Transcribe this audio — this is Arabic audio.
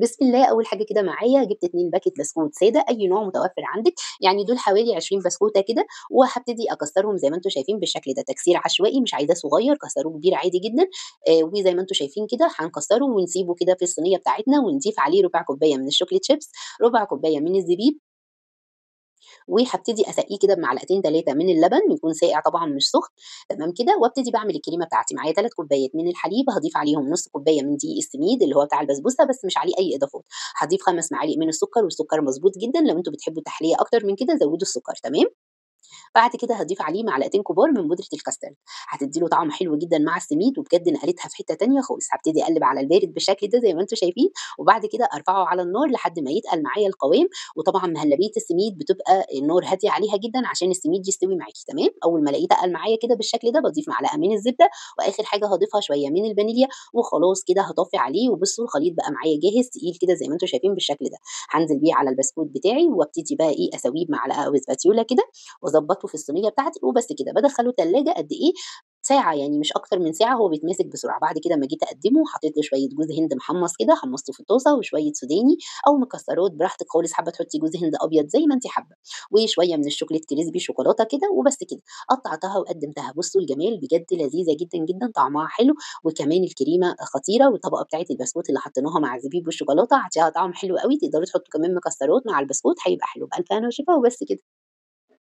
بسم الله، أول حاجة كده معايا جِبت 2 باكيت بسكوت سادة، أي نوع متوفر عندِك، يعني دول حوالي 20 بسكوتة كده، وهابتدي أكسّرهم زي ما أنتم شايفين بالشكل ده، تكسير عشوائي مش عايزاه صغير، كسروه كبير عادي جدًا، وزي ما أنتم شايفين كده هنكسّره ونسيبه كده في الصينية بتاعتنا، ونضيف عليه ربع كوباية من الشوكليت شيبس، ربع كوباية من الزبيب، وهابتدي أسقّيه كده بمعلقتين 3 من اللبن، يكون ساقع طبعًا مش سخن، تمام كده، وابتدي باعمل الكريمة بتاعتي، معايا 3 كوبايات من الحليب، هاضيف عليهم نُص كوباية من دقيق السميد اللي هو بتاع البسبوسة، بس مش عليه أي إضافات، هاضيف 5 معالق من السكر، والسكر مضبوط جدًا، لو أنتم بتحبوا تحلية أكتر من كده زوّدوا السكر، تمام؟ بعد كده هاضيف عليه معلقتين كبار من بودرة الكاسترد، هتدّي له طعم حلو جدًا مع السميد، وبجد نقلتها في حتة تانية خالص، هابتدي أقلّب على البارد بالشكل ده زي ما أنتم شايفين، وبعد كده أرفعه على النار لحد ما يتقل معايا القوام، وطبعًا مهلبية السميد بتبقى النار هادية عليها جدًا عشان السميد يستوي معاكِ، تمام؟ أول ما ألاقيه تقل معايا كده بالشكل ده باضيف معلقة من الزبدة، وآخر حاجة هاضيفها شوية من الفانيليا، وخلاص كده هاطفّي عليه، وبُصّوا الخليط بقى معايا جاهز تقيل كده زي ما أنتم شايفين بالشكل ده، هانزل بيه على البسكوت بتاعي، وابتدي بقى إيه أسويه بمعلقة أو spatula كده، واضبّطه في الصينية بتاعتي وبس كده، بادخّله التلاجة قد إيه، ساعة يعني مش أكتر من ساعة هو بيتمسك بسرعة، بعد كده أمّا جيت أقدّمه حطيت له شوية جوز هند محمّص كده، حمّصته في الطاسة وشوية سوداني أو مكسّرات براحتك خالص، حابة تحطّي جوز هند أبيض زي ما أنتِ حابة، وشوية من الشوكولات كريسبي شوكولاتة كده وبس كده، قطّعتها وقدّمتها، بُصّوا الجمال بجد لذيذة جدًا، جدًا، طعمها حلو، وكمان الكريمة خطيرة، والطبقة بتاعة البسكوت اللي حطيناها مع الزبيب والشوكولاتة هتدّيها طعم حلو أوي، تقدروا تحطّوا كمان مكسّرات مع البسكوت هيبقى حلو، بألف هنا وشفا وبس كده.